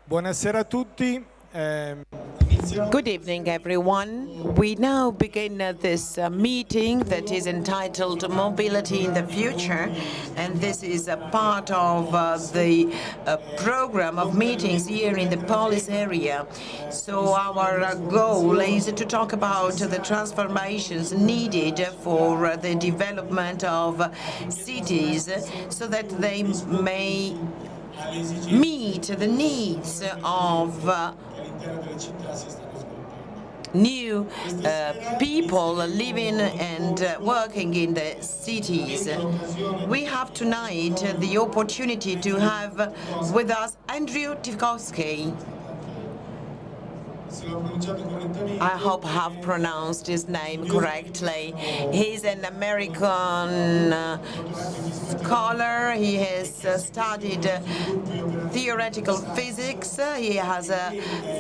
Buonasera a tutti. Good evening, everyone. We now begin this meeting that is entitled Mobility in the Future, and this is a part of the program of meetings here in the Polis area. So our goal is to talk about the transformations needed for the development of cities so that they may meet the needs of new people living and working in the cities. We have tonight the opportunity to have with us Andrea Tikofsky. I hope I have pronounced his name correctly. He's an American scholar. He has studied theoretical physics. He has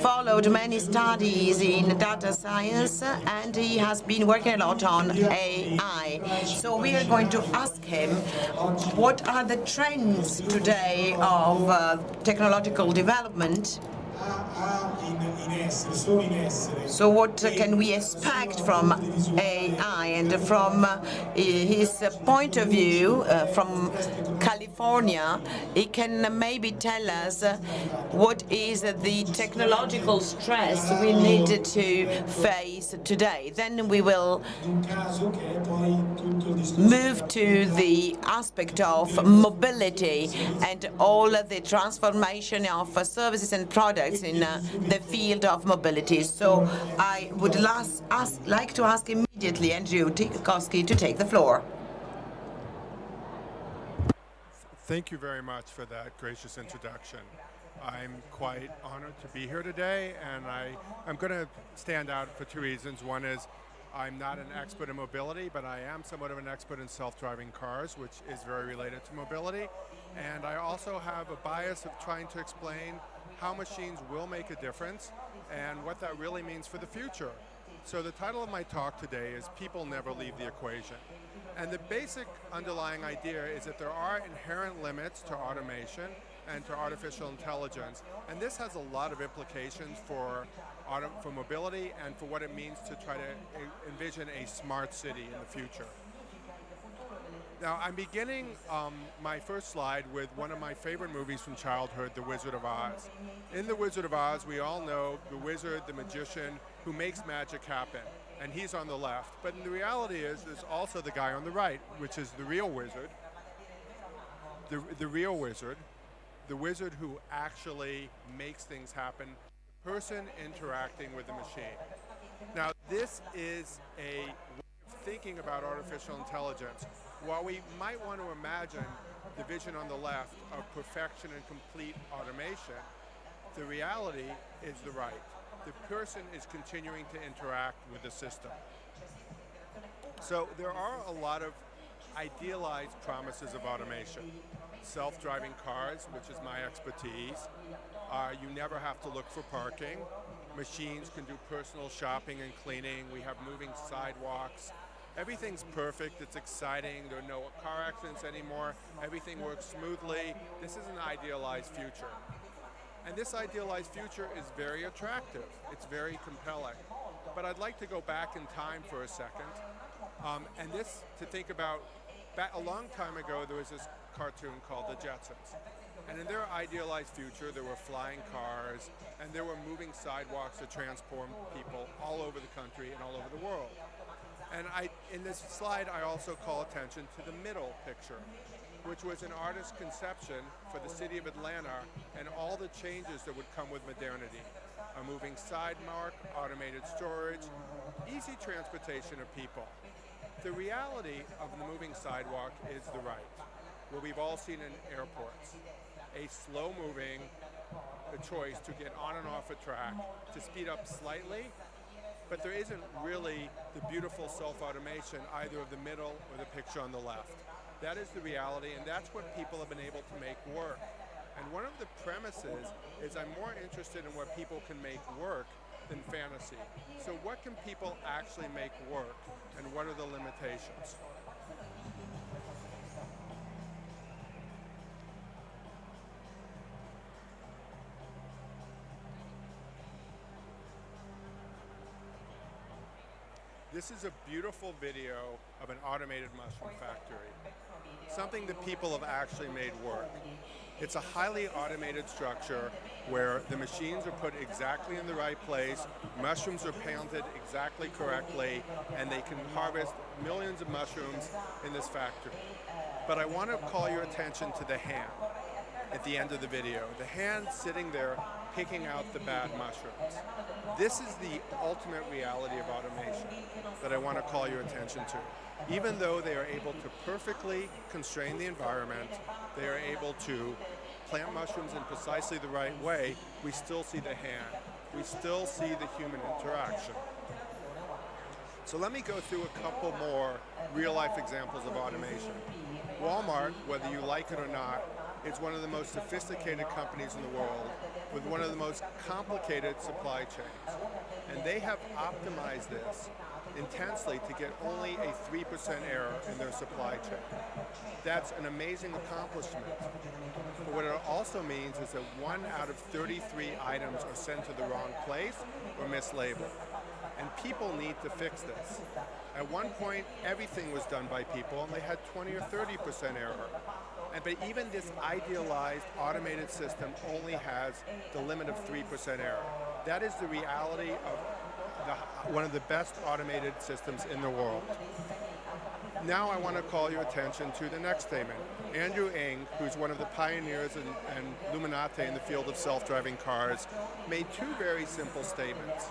followed many studies in data science, and he has been working a lot on AI. So we are going to ask him what are the trends today of technological development. So what can we expect from AI, and from his point of view from California, he can maybe tell us what is the technological stress we need to face today. Then we will move to the aspect of mobility and all the transformation of services and products in the field of mobility. So I would like to ask immediately Andrea Tikofsky to take the floor. Thank you very much for that gracious introduction. I'm quite honored to be here today, and I'm going to stand out for two reasons. One is I'm not an expert in mobility, but I am somewhat of an expert in self-driving cars, which is very related to mobility. And I also have a bias of trying to explain how machines will make a difference and what that really means for the future. So the title of my talk today is People Never Leave the Equation. And the basic underlying idea is that there are inherent limits to automation and to artificial intelligence. And this has a lot of implications for mobility and for what it means to try to envision a smart city in the future. Now, I'm beginning my first slide with one of my favorite movies from childhood, The Wizard of Oz. In The Wizard of Oz, we all know the wizard, the magician, who makes magic happen. And he's on the left. But the reality is, there's also the guy on the right, which is the real wizard. The real wizard, the wizard who actually makes things happen, the person interacting with the machine. Now, this is a way of thinking about artificial intelligence. While we might want to imagine the vision on the left of perfection and complete automation, the reality is the right. The person is continuing to interact with the system. So there are a lot of idealized promises of automation. Self-driving cars, which is my expertise. You never have to look for parking. Machines can do personal shopping and cleaning. We have moving sidewalks. Everything's perfect. It's exciting. There are no car accidents anymore. Everything works smoothly. This is an idealized future. And this idealized future is very attractive. It's very compelling. But I'd like to go back in time for a second. And this, to think about, a long time ago, there was this cartoon called The Jetsons. And in their idealized future, there were flying cars, and there were moving sidewalks that transport people all over the country and all over the world. And in this slide, I also call attention to the middle picture, which was an artist's conception for the city of Atlanta and all the changes that would come with modernity. A moving sidewalk, automated storage, easy transportation of people. The reality of the moving sidewalk is the right, what we've all seen in airports. A slow-moving choice to get on and off a track, to speed up slightly, but there isn't really the beautiful self-automation either of the middle or the picture on the left. That is the reality, and that's what people have been able to make work. And one of the premises is I'm more interested in what people can make work than fantasy. So what can people actually make work, and what are the limitations? This is a beautiful video of an automated mushroom factory, something that people have actually made work. It's a highly automated structure where the machines are put exactly in the right place, mushrooms are planted exactly correctly, and they can harvest millions of mushrooms in this factory. But I want to call your attention to the hand at the end of the video. The hand sitting there picking out the bad mushrooms. This is the ultimate reality of automation that I want to call your attention to. Even though they are able to perfectly constrain the environment, they are able to plant mushrooms in precisely the right way, we still see the hand. We still see the human interaction. So let me go through a couple more real-life examples of automation. Walmart, whether you like it or not, is one of the most sophisticated companies in the world with one of the most complicated supply chains. And they have optimized this intensely to get only a 3% error in their supply chain. That's an amazing accomplishment. But what it also means is that 1 out of 33 items are sent to the wrong place or mislabeled. And people need to fix this. At one point, everything was done by people, and they had 20 or 30% error. But even this idealized automated system only has the limit of 3% error. That is the reality of one of the best automated systems in the world. Now I want to call your attention to the next statement. Andrew Ng, who's one of the pioneers and luminate in the field of self-driving cars, made 2 very simple statements.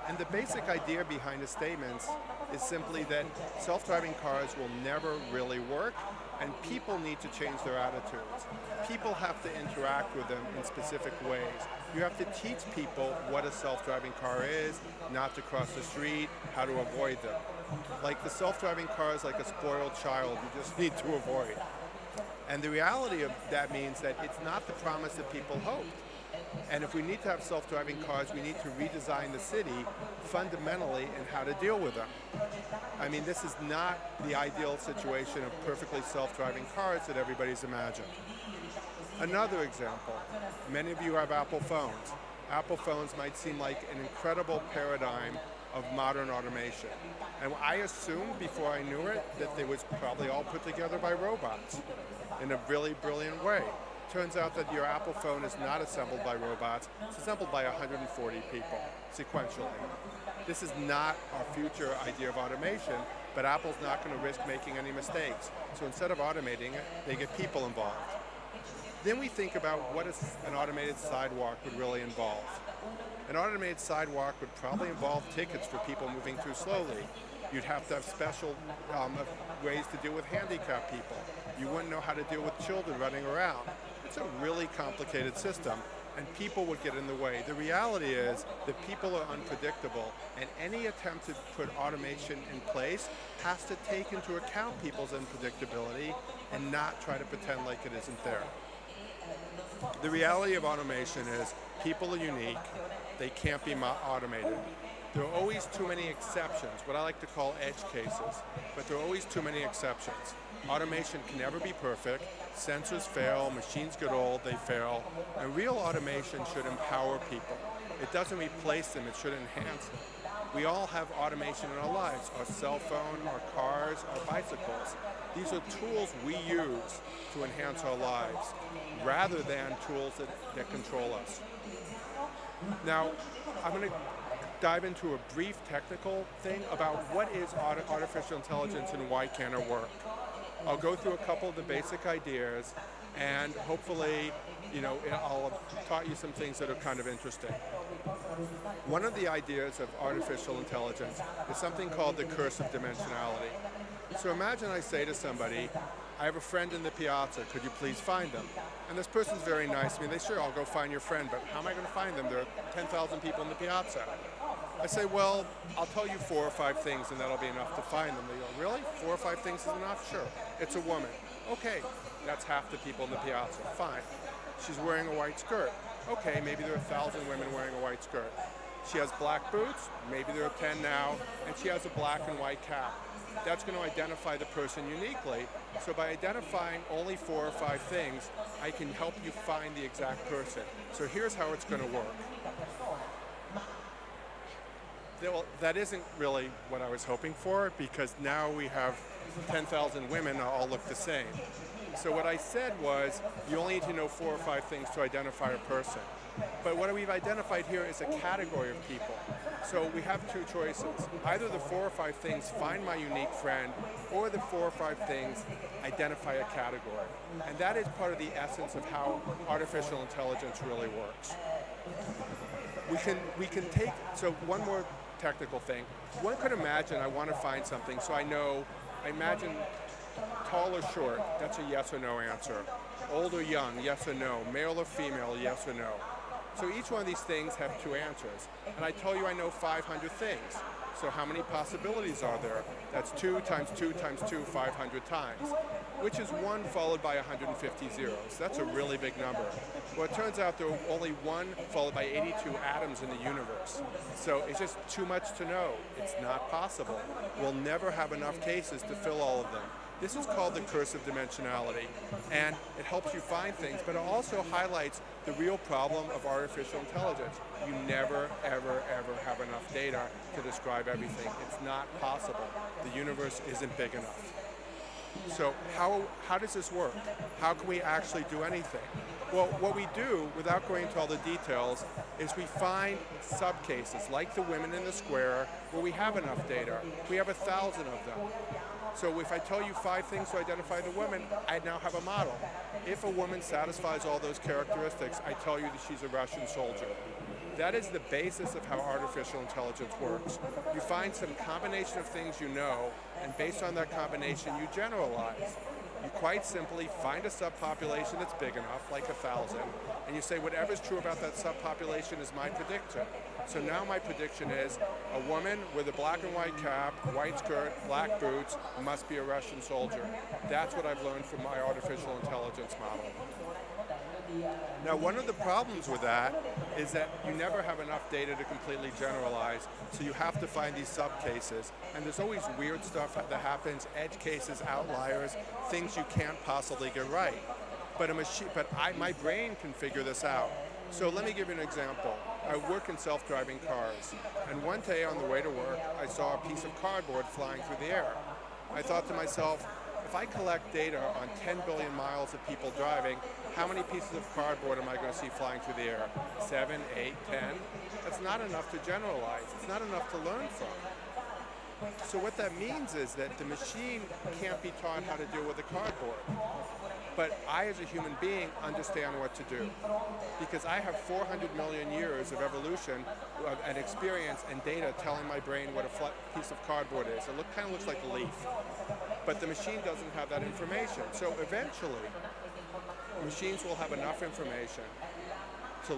And the basic idea behind the statements is simply that self-driving cars will never really work, and people need to change their attitudes. People have to interact with them in specific ways. You have to teach people what a self-driving car is, not to cross the street, how to avoid them. Like the self-driving car is like a spoiled child you just need to avoid. And the reality of that means that it's not the promise that people hoped. And if we need to have self-driving cars, we need to redesign the city fundamentally in how to deal with them. I mean, this is not the ideal situation of perfectly self-driving cars that everybody's imagined. Another example, many of you have Apple phones. Apple phones might seem like an incredible paradigm of modern automation. And I assumed before I knew it that they was probably all put together by robots in a really brilliant way. Turns out that your Apple phone is not assembled by robots, it's assembled by 140 people, sequentially. This is not our future idea of automation, but Apple's not going to risk making any mistakes. So instead of automating it, they get people involved. Then we think about what an automated sidewalk would really involve. An automated sidewalk would probably involve tickets for people moving too slowly. You'd have to have special ways to deal with handicapped people. You wouldn't know how to deal with children running around. It's a really complicated system, and people would get in the way. The reality is that people are unpredictable, and any attempt to put automation in place has to take into account people's unpredictability and not try to pretend like it isn't there. The reality of automation is people are unique. They can't be automated. There are always too many exceptions, what I like to call edge cases, but there are always too many exceptions. Automation can never be perfect. Sensors fail, machines get old, they fail. And real automation should empower people. It doesn't replace them, it should enhance them. We all have automation in our lives, our cell phone, our cars, our bicycles. These are tools we use to enhance our lives, rather than tools that control us. Now, I'm going to dive into a brief technical thing about what is artificial intelligence and why can't it work. I'll go through a couple of the basic ideas, and hopefully, I'll have taught you some things that are kind of interesting. One of the ideas of artificial intelligence is something called the Curse of Dimensionality. So imagine I say to somebody, I have a friend in the piazza, could you please find them? And this person's very nice to me. They say, sure, I'll go find your friend, but how am I going to find them? There are 10,000 people in the piazza. I say, well, I'll tell you 4 or 5 things and that'll be enough to find them. They go, really? 4 or 5 things is enough? Sure. It's a woman. Okay, that's half the people in the piazza. Fine. She's wearing a white skirt. Okay, maybe there are 1,000 women wearing a white skirt. She has black boots. Maybe there are 10 now. And she has a black and white cap. That's going to identify the person uniquely. So by identifying only 4 or 5 things, I can help you find the exact person. So here's how it's going to work. Well, that isn't really what I was hoping for, because now we have 10,000 women all look the same. So what I said was, you only need to know 4 or 5 things to identify a person. But what we've identified here is a category of people. So we have 2 choices. Either the 4 or 5 things find my unique friend, or the 4 or 5 things identify a category. And that is part of the essence of how artificial intelligence really works. We can take, so one more technical thing. One could imagine I want to find something, so I imagine tall or short, that's a yes or no answer. Old or young, yes or no. Male or female, yes or no. So each one of these things have 2 answers. And I tell you I know 500 things. So how many possibilities are there? That's 2 times 2 times 2, 500 times, which is 1 followed by 150 zeros. That's a really big number. Well, it turns out there are only 1 followed by 82 atoms in the universe. So it's just too much to know. It's not possible. We'll never have enough cases to fill all of them. This is called the Curse of Dimensionality, and it helps you find things, but it also highlights the real problem of artificial intelligence. You never, ever, ever have enough data to describe everything. It's not possible. The universe isn't big enough. So how does this work? How can we actually do anything? Well, what we do, without going into all the details, is we find subcases, like the women in the square, where we have enough data. We have 1,000 of them. So if I tell you 5 things to identify the woman, I now have a model. If a woman satisfies all those characteristics, I tell you that she's a Russian soldier. That is the basis of how artificial intelligence works. You find some combination of things you know, and based on that combination, you generalize. You quite simply find a subpopulation that's big enough, like 1,000, and you say whatever's true about that subpopulation is my prediction. So now my prediction is a woman with a black and white cap, white skirt, black boots, must be a Russian soldier. That's what I've learned from my artificial intelligence model. Now, one of the problems with that is that you never have enough data to completely generalize, so you have to find these subcases, and there's always weird stuff that happens, edge cases, outliers, things you can't possibly get right. But my brain can figure this out. So let me give you an example. I work in self-driving cars, and one day on the way to work, I saw a piece of cardboard flying through the air. I thought to myself, if I collect data on 10 billion miles of people driving, how many pieces of cardboard am I going to see flying through the air? 7, 8, 10? That's not enough to generalize. It's not enough to learn from. So what that means is that the machine can't be taught how to deal with the cardboard. But I, as a human being, understand what to do. Because I have 400 million years of evolution and experience and data telling my brain what a piece of cardboard is. It kind of looks like a leaf. But the machine doesn't have that information. So eventually, machines will have enough information to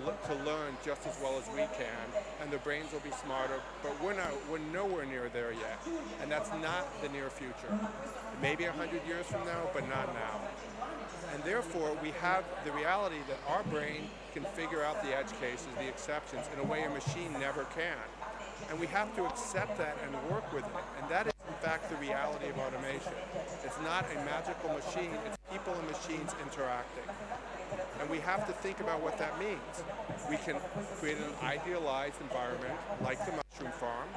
learn just as well as we can, and the brains will be smarter, but we're nowhere near there yet. And that's not the near future. Maybe 100 years from now, but not now. And therefore, we have the reality that our brain can figure out the edge cases, the exceptions, in a way a machine never can. And we have to accept that and work with it. And that is, in fact, the reality of automation. It's not a magical machine, it's people and machines interacting. And we have to think about what that means. We can create an idealized environment, like the mushroom farm,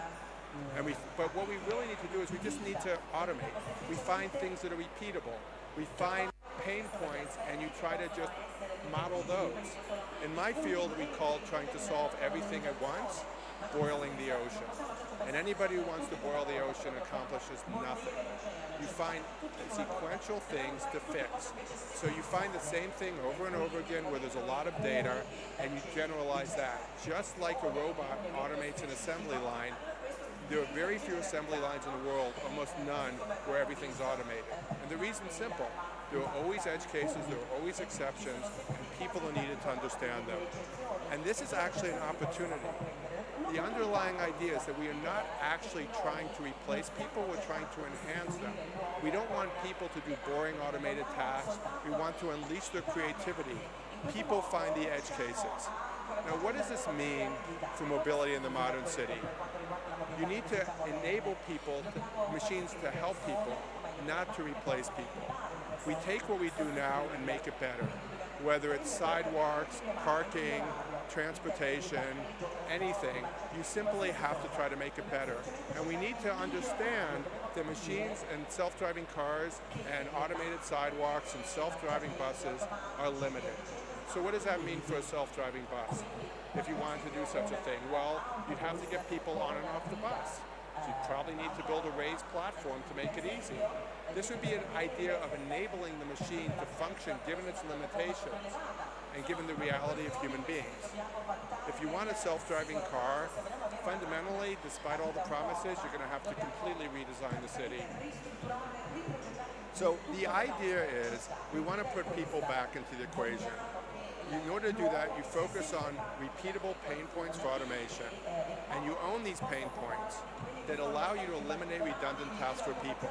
but what we really need to do is we just need to automate. We find things that are repeatable. We find pain points, and you try to just model those. In my field, we call trying to solve everything at once boiling the ocean. And anybody who wants to boil the ocean accomplishes nothing. You find sequential things to fix. So you find the same thing over and over again where there's a lot of data, and you generalize that. Just like a robot automates an assembly line, there are very few assembly lines in the world, almost none, where everything's automated. And the reason's simple. There are always edge cases, there are always exceptions, and people are needed to understand them. And this is actually an opportunity. The underlying idea is that we are not actually trying to replace people, we're trying to enhance them. We don't want people to do boring automated tasks, we want to unleash their creativity. People find the edge cases. Now, what does this mean for mobility in the modern city? You need to enable machines to help people, not to replace people. We take what we do now and make it better. whether it's sidewalks, parking, transportation, anything. You simply have to try to make it better. And we need to understand that machines and self-driving cars and automated sidewalks and self-driving buses are limited. So what does that mean for a self-driving bus? If you wanted to do such a thing, well, you'd have to get people on and off the bus. So you'd probably need to build a raised platform to make it easy. This would be an idea of enabling the machine to function given its limitations and given the reality of human beings. If you want a self-driving car, fundamentally, despite all the promises, you're going to have to completely redesign the city. So the idea is we want to put people back into the equation. In order to do that, you focus on repeatable pain points for automation, and you own these pain points that allow you to eliminate redundant tasks for people.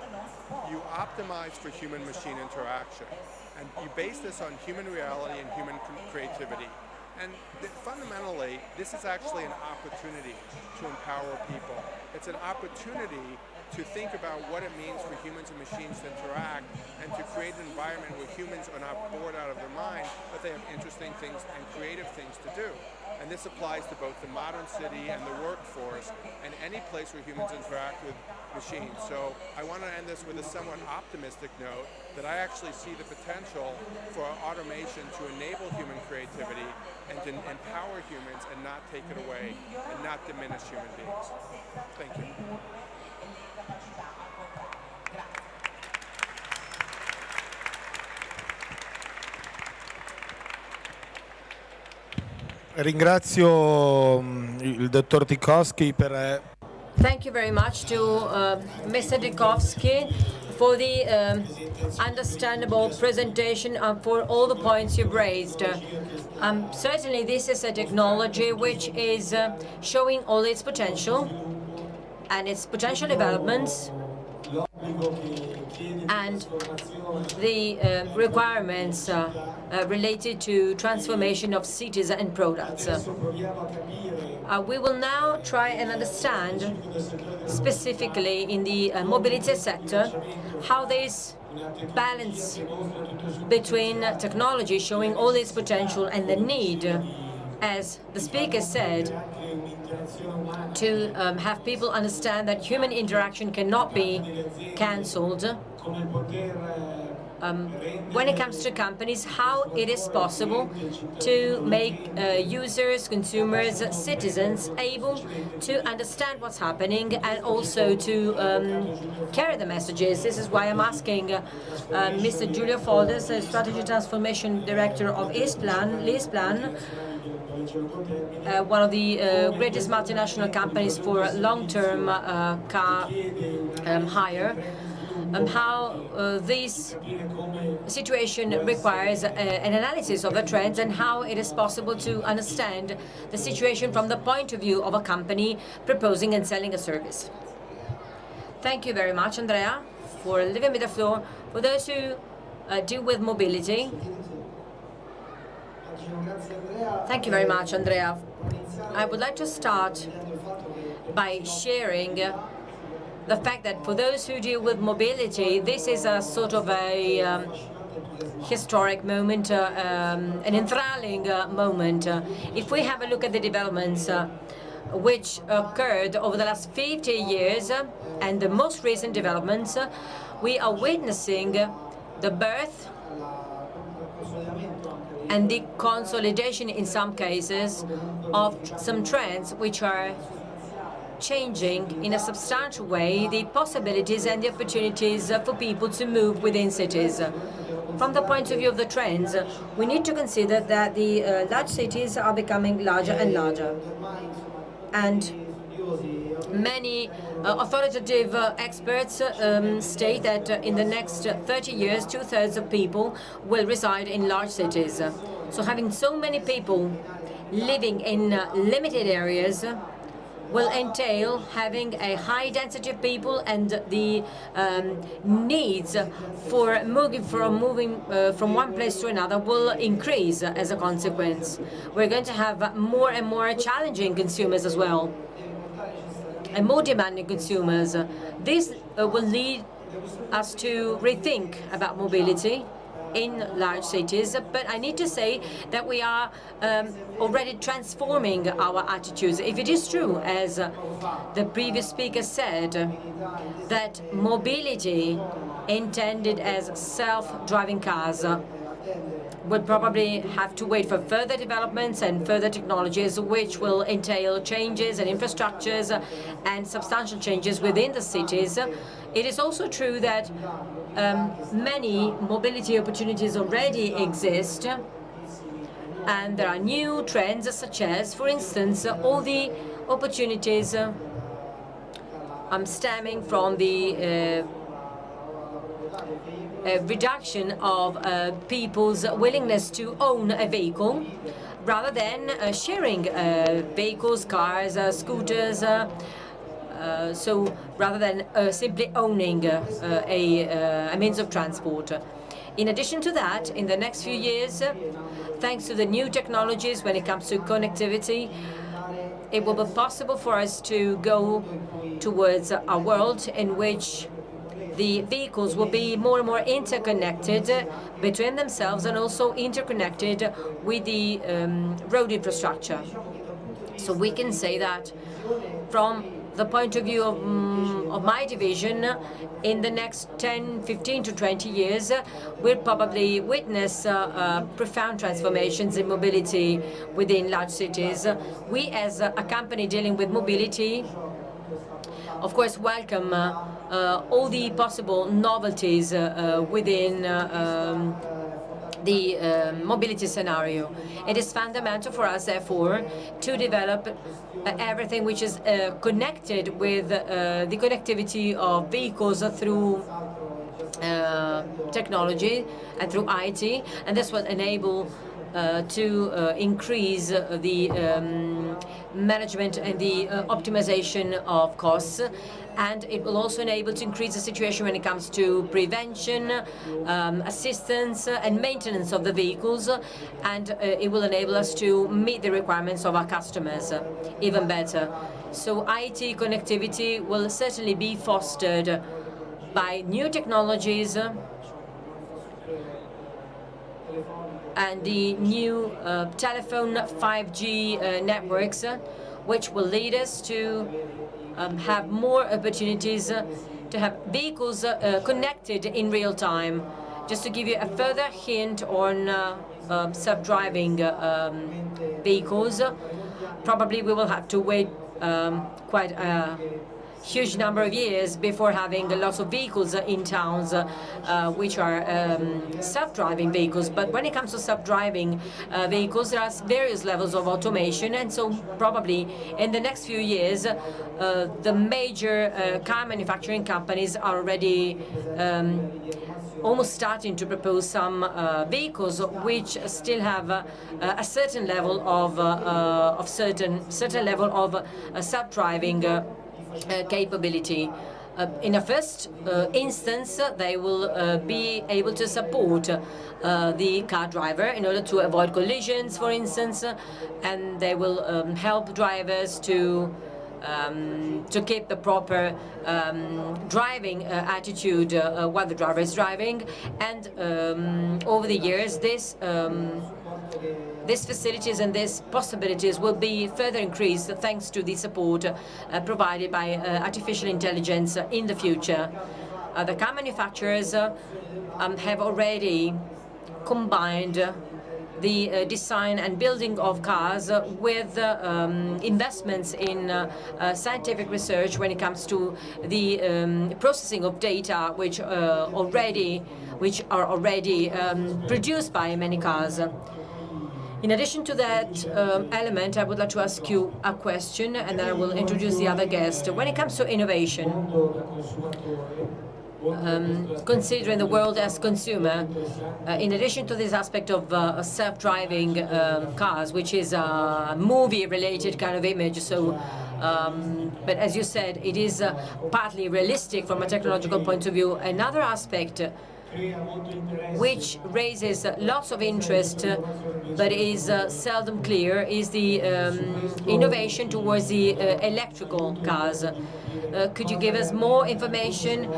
You optimize for human-machine interaction, and you base this on human reality and human creativity. And fundamentally, this is actually an opportunity to empower people. It's an opportunity to think about what it means for humans and machines to interact and to create an environment where humans are not bored out of their mind, but they have interesting things and creative things to do. And this applies to both the modern city and the workforce and any place where humans interact with machines. So I want to end this with a somewhat optimistic note that I actually see the potential for automation to enable human creativity and to empower humans and not take it away and not diminish human beings. Thank you. Ringrazio il dottor Tikofsky per Thank you very much to Mr. Tikofsky for the understandable presentation for all the points you've raised. Certainly this is a technology which is showing all its potential and its potential developments and the requirements related to transformation of cities and products. We will now try and understand specifically in the mobility sector how this balance between technology showing all its potential and the need, as the speaker said, to have people understand that human interaction cannot be cancelled. When it comes to companies, how it is possible to make users, consumers, citizens able to understand what's happening and also to carry the messages. This is why I'm asking Mr. Giulio, Strategy Transformation Director of Leaseplan, one of the greatest multinational companies for long-term car hire, how this situation requires an analysis of the trends and how it is possible to understand the situation from the point of view of a company proposing and selling a service. Thank you very much, Andrea, for leaving me the floor. For those who deal with mobility, thank you very much, Andrea. I would like to start by sharing the fact that for those who deal with mobility, this is a sort of a historic moment, an enthralling moment. If we have a look at the developments which occurred over the last 50 years and the most recent developments, we are witnessing the birth and the consolidation in some cases of some trends which are changing in a substantial way the possibilities and the opportunities for people to move within cities. From the point of view of the trends, we need to consider that the large cities are becoming larger and larger. And many authoritative experts state that in the next 30 years, 2/3 of people will reside in large cities. So having so many people living in limited areas will entail having a high density of people, and the needs for moving from one place to another will increase as a consequence. We're going to have more and more challenging consumers as well, and more demanding consumers. This will lead us to rethink about mobility in large cities, but I need to say that we are already transforming our attitudes. If it is true, as the previous speaker said, that mobility intended as self-driving cars will probably have to wait for further developments and further technologies, which will entail changes in infrastructures and substantial changes within the cities. It is also true that many mobility opportunities already exist, and there are new trends, such as, for instance, all the opportunities stemming from the reduction of people's willingness to own a vehicle, rather than sharing vehicles, cars, scooters, so rather than simply owning a means of transport. In addition to that, in the next few years, thanks to the new technologies when it comes to connectivity, it will be possible for us to go towards a world in which the vehicles will be more and more interconnected between themselves and also interconnected with the road infrastructure. So we can say that from the point of view of my division, in the next 10, 15 to 20 years, we'll probably witness profound transformations in mobility within large cities. We, as a company dealing with mobility, of course, welcome all the possible novelties within the mobility scenario. It is fundamental for us, therefore, to develop everything which is connected with the connectivity of vehicles through technology and through IT, and this will enable to increase the management and the optimization of costs, and it will also enable to increase the situation when it comes to prevention, assistance and maintenance of the vehicles, and it will enable us to meet the requirements of our customers even better. So IT connectivity will certainly be fostered by new technologies and the new telephone 5G networks, which will lead us to have more opportunities to have vehicles connected in real time. Just to give you a further hint on self-driving vehicles, probably we will have to wait quite a huge number of years before having lots of vehicles in towns which are self-driving vehicles. But when it comes to self-driving vehicles, there are various levels of automation, and so probably in the next few years the major car manufacturing companies are already almost starting to propose some vehicles which still have a certain level of certain level of self-driving capability. In a first instance, they will be able to support the car driver in order to avoid collisions, for instance, and they will help drivers to keep the proper driving attitude while the driver is driving. And over the years, these facilities and these possibilities will be further increased thanks to the support provided by artificial intelligence in the future. The car manufacturers have already combined the design and building of cars with investments in scientific research when it comes to the processing of data which are already produced by many cars. In addition to that element, I would like to ask you a question, and then I will introduce the other guest. When it comes to innovation, considering the world as consumer, in addition to this aspect of self-driving cars, which is a movie-related kind of image, so but as you said, it is partly realistic from a technological point of view. Another aspect which raises lots of interest but is seldom clear is the innovation towards the electrical cars. Could you give us more information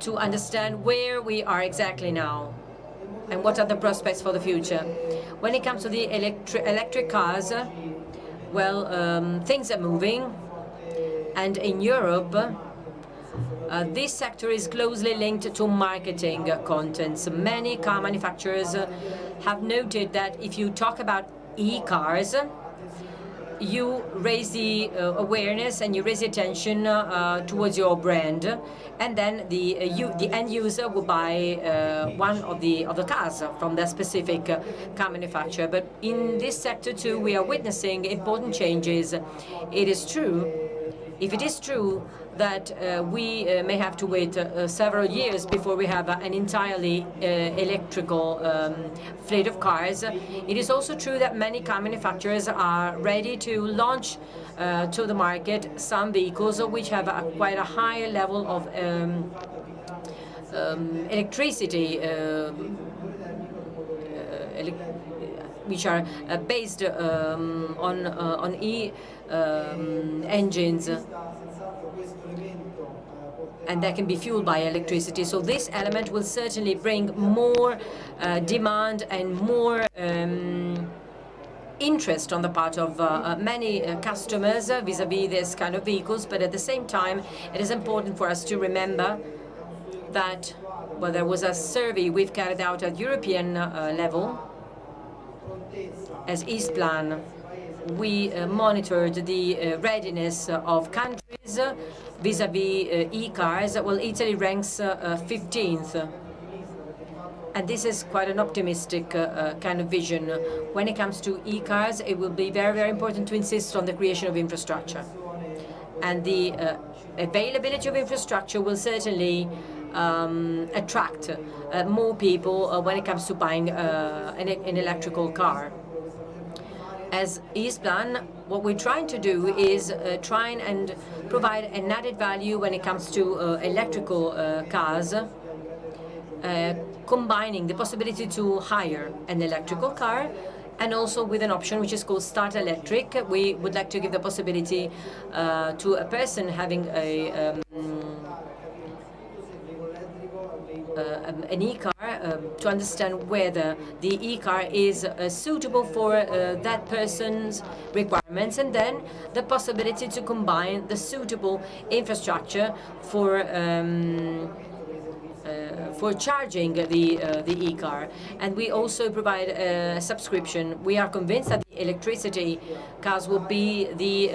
to understand where we are exactly now and what are the prospects for the future. When it comes to the electric cars, well, things are moving, and in Europe, this sector is closely linked to marketing contents. Many car manufacturers have noted that if you talk about e-cars, you raise the awareness and you raise the attention towards your brand, and then the end user will buy one of the cars from that specific car manufacturer. But in this sector too, we are witnessing important changes. It is true. If it is true that we may have to wait several years before we have an entirely electrical fleet of cars, it is also true that many car manufacturers are ready to launch to the market some vehicles which have quite a high level of electricity, which are based on engines, and that can be fueled by electricity. So this element will certainly bring more demand and more interest on the part of many customers vis-à-vis this kind of vehicles. But at the same time, it is important for us to remember that, well, there was a survey we've carried out at European level as Leaseplan. We monitored the readiness of countries vis-à-vis e-cars. Well, Italy ranks 15th. And this is quite an optimistic kind of vision. When it comes to e-cars, it will be very, very important to insist on the creation of infrastructure. And the availability of infrastructure will certainly attract more people when it comes to buying an electrical car. As Leaseplan, what we're trying to do is try and provide an added value when it comes to electrical cars, combining the possibility to hire an electrical car and also with an option which is called Start Electric. We would like to give the possibility to a person having an e-car to understand whether the e-car is suitable for that person's requirements, and then the possibility to combine the suitable infrastructure for charging the e-car. And we also provide a subscription. We are convinced that the electricity cars will be the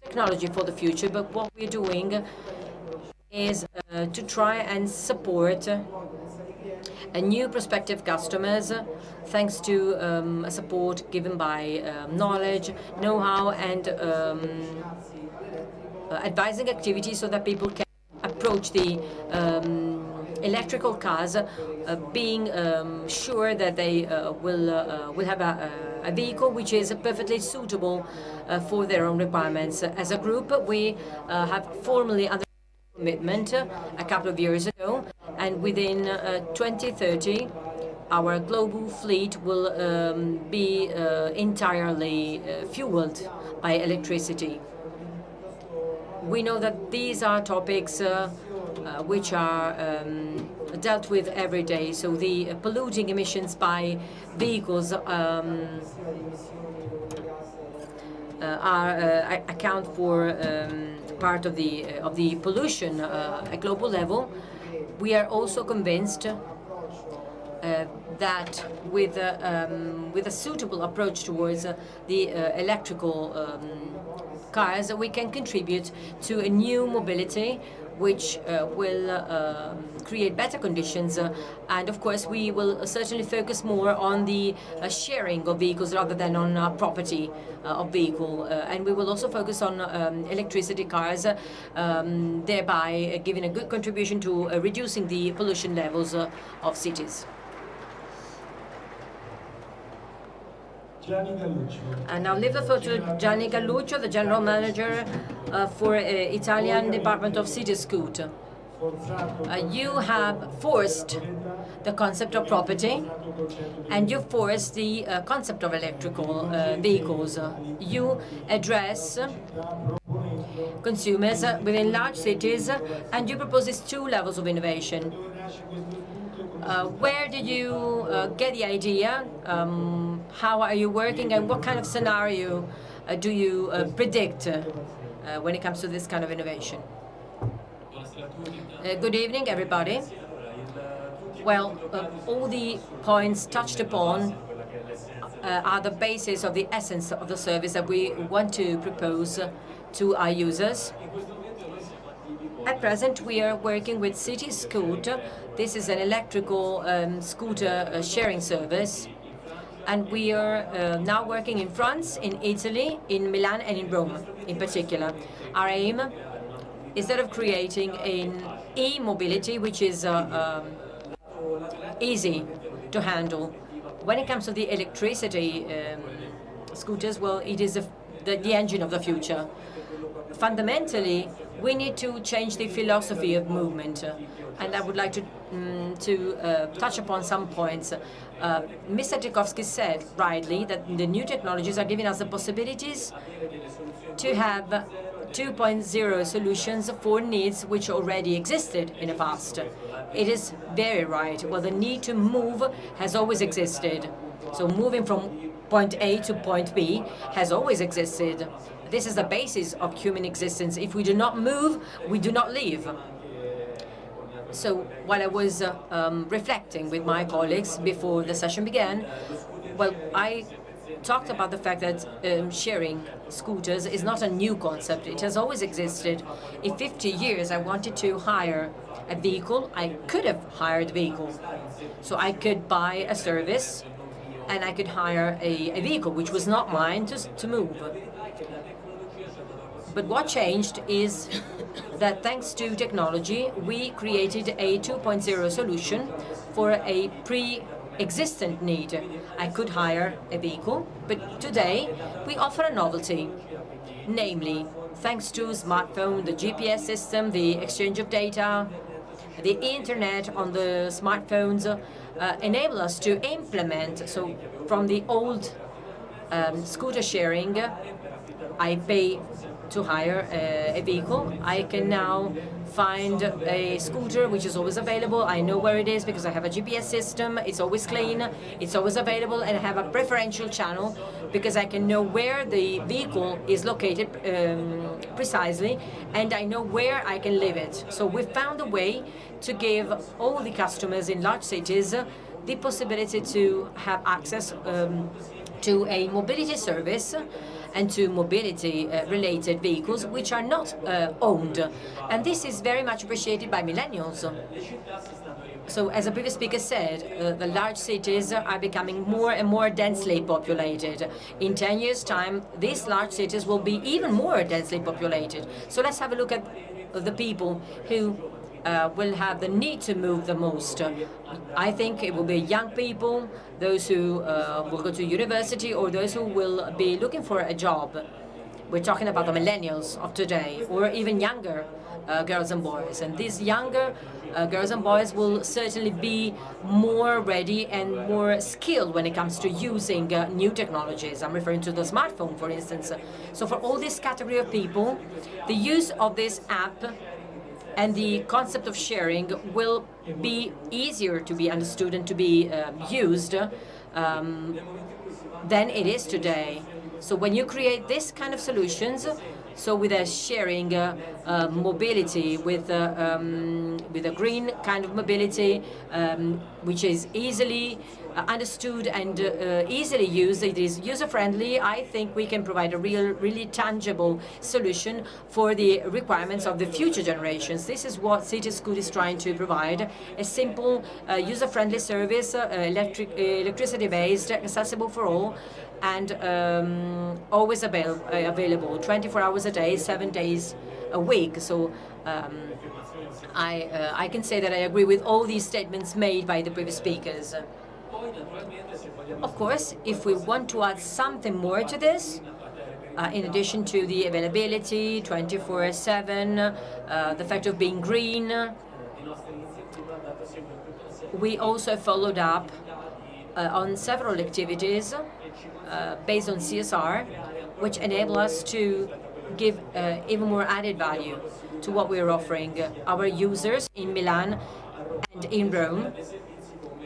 technology for the future, but what we're doing is to try and support new prospective customers thanks to support given by knowledge, know-how, and advising activities so that people can approach the electrical cars being sure that they will have a vehicle which is perfectly suitable for their own requirements. As a group, we have formally commitment a couple of years ago, and within 2030 our global fleet will be entirely fueled by electricity. We know that these are topics which are dealt with every day, so the polluting emissions by vehicles account for part of the pollution at global level. We are also convinced that with a suitable approach towards the electrical cars, we can contribute to a new mobility which will create better conditions, and of course we will certainly focus more on the sharing of vehicles rather than on property of vehicle, and we will also focus on electricity cars, thereby giving a good contribution to reducing the pollution levels of cities. And now leave the floor to Gianni Galluccio, the General Manager for Italian Department of Cityscoot. You have forced the concept of property, and you forced the concept of electrical vehicles. You address consumers within large cities, and you propose these two levels of innovation. Where did you get the idea? How are you working, and what kind of scenario do you predict when it comes to this kind of innovation? Good evening, everybody. Well, all the points touched upon are the basis of the essence of the service that we want to propose to our users. At present, we are working with Cityscoot. This is an electrical scooter sharing service. And we are now working in France, in Italy, in Milan, and in Rome in particular. Our aim is that of creating an e-mobility which is easy to handle. When it comes to the electricity scooters, well, it is the engine of the future. Fundamentally, we need to change the philosophy of movement, and I would like to touch upon some points. Mr. Tikofsky said rightly that the new technologies are giving us the possibilities to have 2.0 solutions for needs which already existed in the past. It is very right. Well, the need to move has always existed. So moving from point A to point B has always existed. This is the basis of human existence. If we do not move, we do not live. So while I was reflecting with my colleagues before the session began, well, I talked about the fact that sharing scooters is not a new concept. It has always existed. In 50 years, I wanted to hire a vehicle. I could have hired a vehicle. So I could buy a service, and I could hire a vehicle, which was not mine, to move. But what changed is that thanks to technology, we created a 2.0 solution for a pre-existent need. I could hire a vehicle, but today we offer a novelty. Namely, thanks to smartphone, the GPS system, the exchange of data, the internet on the smartphones enable us to implement. So from the old scooter sharing, I pay to hire a vehicle. I can now find a scooter which is always available. I know where it is because I have a GPS system. It's always clean, it's always available, and I have a preferential channel because I can know where the vehicle is located precisely, and I know where I can leave it. So we found a way to give all the customers in large cities the possibility to have access to a mobility service and to mobility-related vehicles which are not owned. And this is very much appreciated by millennials. So as a previous speaker said, the large cities are becoming more and more densely populated. In 10 years' time, these large cities will be even more densely populated. So let's have a look at the people who will have the need to move the most. I think it will be young people, those who will go to university, or those who will be looking for a job. We're talking about the millennials of today, or even younger girls and boys. And these younger girls and boys will certainly be more ready and more skilled when it comes to using new technologies. I'm referring to the smartphone, for instance. So for all this category of people, the use of this app and the concept of sharing will be easier to be understood and to be used than it is today. So when you create this kind of solutions, so with a sharing mobility, with a green kind of mobility, which is easily understood and easily used, it is user-friendly, I think we can provide a really tangible solution for the requirements of the future generations. This is what Cityscoot is trying to provide, a simple, user-friendly service, electricity-based, accessible for all, and always available 24 hours a day, 7 days a week. So I can say that I agree with all these statements made by the previous speakers. Of course, if we want to add something more to this, in addition to the availability, 24/7, the fact of being green, we also followed up on several activities based on CSR, which enable us to give even more added value to what we're offering our users in Milan and in Rome.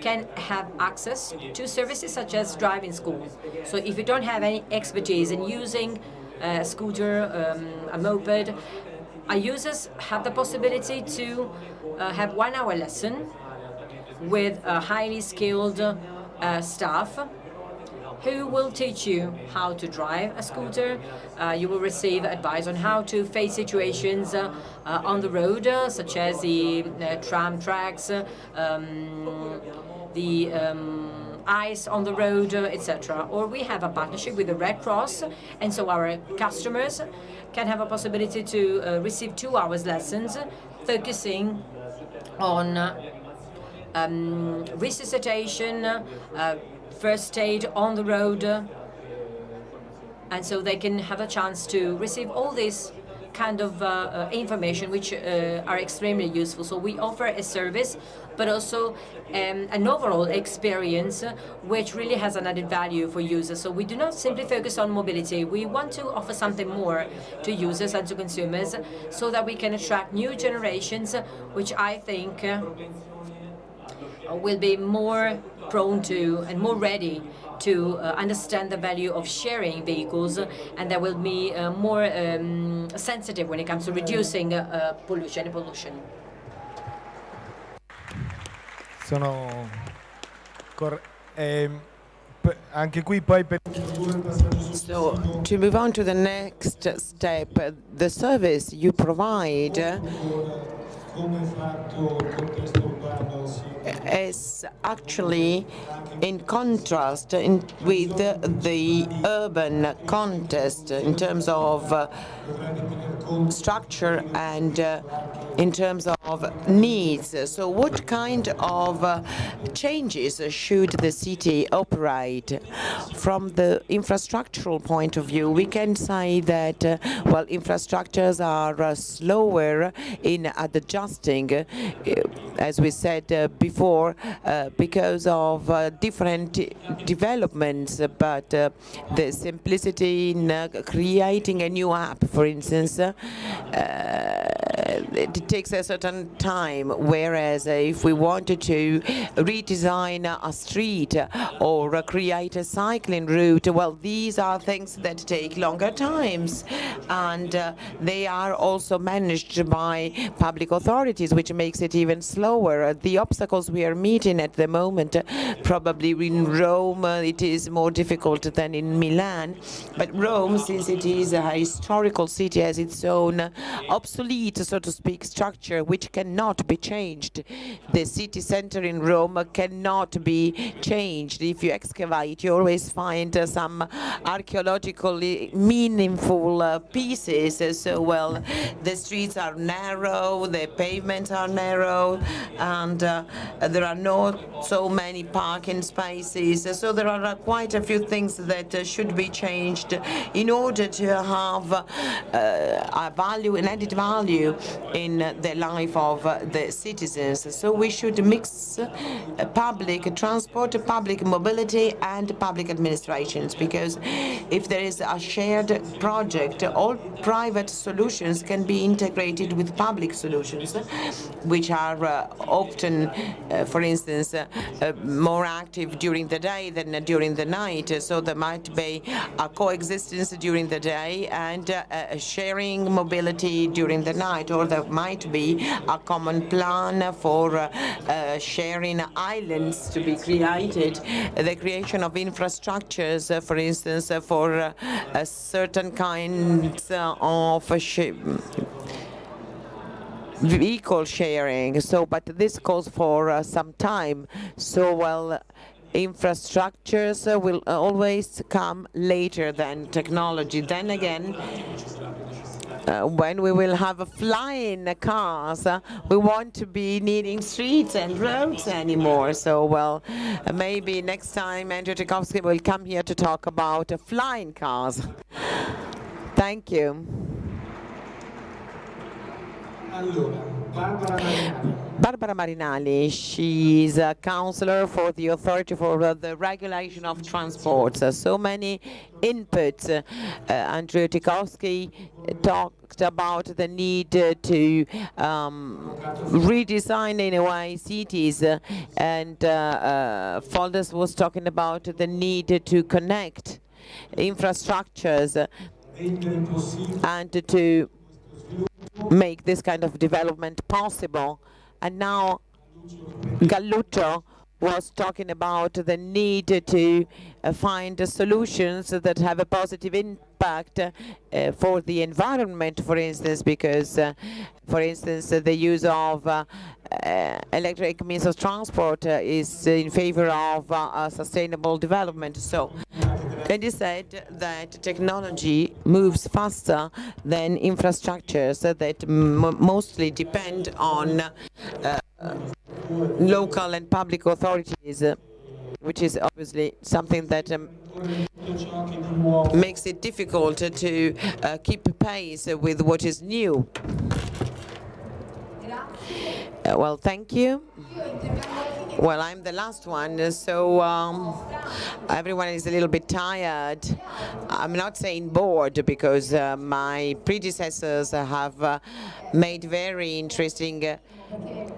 can have access to services such as driving school. So if you don't have any expertise in using a scooter, a moped, our users have the possibility to have 1 hour lesson with a highly skilled staff who will teach you how to drive a scooter. You will receive advice on how to face situations on the road, such as the tram tracks, the ice on the road, etc. Or we have a partnership with the Red Cross, and so our customers can have a possibility to receive 2 hours lessons focusing on resuscitation, first aid on the road, and so they can have a chance to receive all this kind of information which are extremely useful. So we offer a service, but also an overall experience which really has an added value for users. So we do not simply focus on mobility. We want to offer something more to users and to consumers so that we can attract new generations, which I think will be more prone to and more ready to understand the value of sharing vehicles, and that will be more sensitive when it comes to reducing pollution. Anche qui poi per... So to move on to the next step, the service you provide is actually in contrast with the urban context in terms of structure and in terms of needs. So what kind of changes should the city operate? From the infrastructural point of view, we can say that, well, infrastructures are slower in adjusting, as we said before, because of different developments, but the simplicity in creating a new app, for instance, it takes a certain time, whereas if we wanted to redesign a street or create a cycling route, well, these are things that take longer times, and they are also managed by public authorities, which makes it even slower. The obstacles we are meeting at the moment, probably in Rome, it is more difficult than in Milan, but Rome, since it is a historical city, has its own obsolete, so to speak, structure, which cannot be changed. The city center in Rome cannot be changed. If you excavate, you always find some archaeologically meaningful pieces. So, well, the streets are narrow, the pavements are narrow, and there are not so many parking spaces. So there are quite a few things that should be changed in order to have a value, an added value in the life of the citizens. So we should mix public transport, public mobility, and public administrations, because if there is a shared project, all private solutions can be integrated with public solutions, which are often, for instance, more active during the day than during the night. So there might be a coexistence during the day and sharing mobility during the night, or there might be a common plan for sharing islands to be created, the creation of infrastructures, for instance, for certain kinds of vehicle sharing. So, but this calls for some time. So, well, infrastructures will always come later than technology. Then again, when we will have flying cars, we won't to be needing streets and roads anymore. So, well, maybe next time Andrea Tikofsky will come here to talk about flying cars. Thank you. Barbara Marinali, she's a councillor for the Authority for the Regulation of Transports. So many inputs. Andrea Tikofsky talked about the need to redesign in a way cities, and Folders was talking about the need to connect infrastructures and to make this kind of development possible. And now Galluccio was talking about the need to find solutions that have a positive impact for the environment, for instance, because, for instance, the use of electric means of transport is in favor of sustainable development. So, and he said that technology moves faster than infrastructures that mostly depend on local and public authorities, which is obviously something that makes it difficult to keep pace with what is new. Well, thank you. Well, I'm the last one, so everyone is a little bit tired. I'm not saying bored, because my predecessors have made very interesting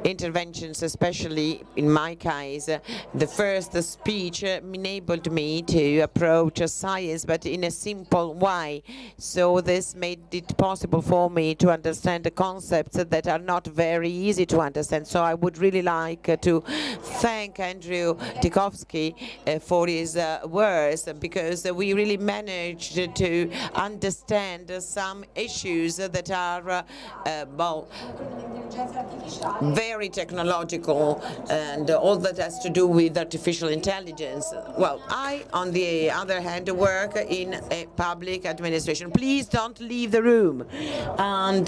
interventions, especially in my case. The first speech enabled me to approach science, but in a simple way. So this made it possible for me to understand the concepts that are not very easy to understand. So I would really like to thank Andrea Tikofsky for his words, because we really managed to understand some issues that are well, very technological, and all that has to do with artificial intelligence. Well, I, on the other hand, work in a public administration. Please don't leave the room. And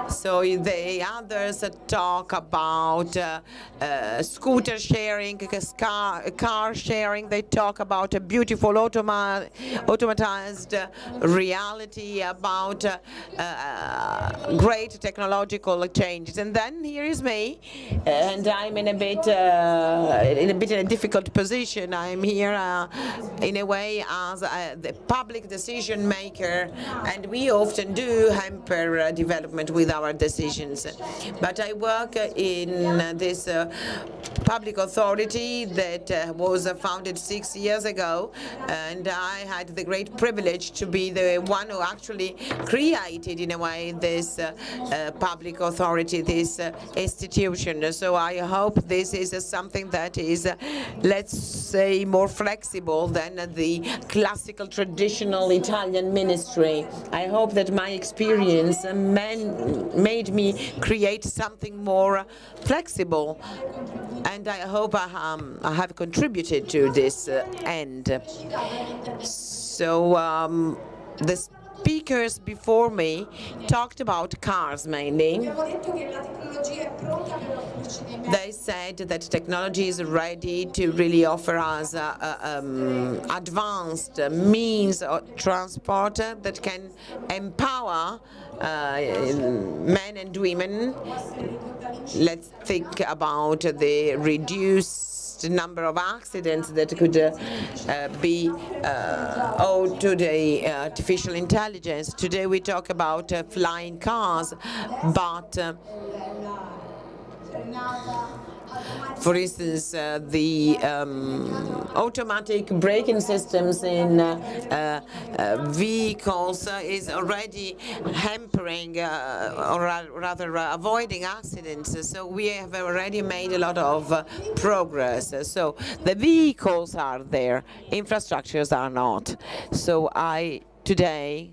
so the others talk about scooter sharing, car sharing. They talk about a beautiful automatized reality, about great technological changes. And then here is me, and I'm in a bit in a difficult position. I'm here in a way as the public decision maker, and we often do hamper development with our decisions. But I work in this public authority that was founded 6 years ago, and I had the great privilege to be the one who actually created, in a way, this public authority, this institution. So I hope this is something that is, let's say, more flexible than the classical, traditional Italian ministry. I hope that my experience made me create something more flexible, and I hope I have contributed to this end. So the speakers before me talked about cars mainly. They said that technology is ready to really offer us advanced means of transport that can empower men and women. Let's think about the reduced number of accidents that could be owed to the artificial intelligence. Today we talk about flying cars, but for instance, the automatic braking systems in vehicles is already hampering, or rather avoiding accidents. So we have already made a lot of progress. So the vehicles are there, infrastructures are not. So I, today,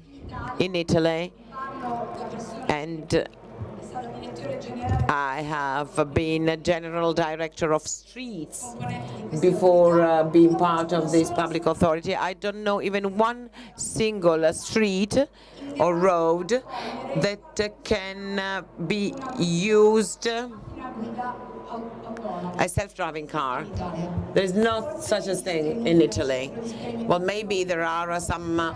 in Italy, and I have been a general director of streets before being part of this public authority. I don't know even one single street or road that can be used a self-driving car. There is not such a thing in Italy. Well, maybe there are some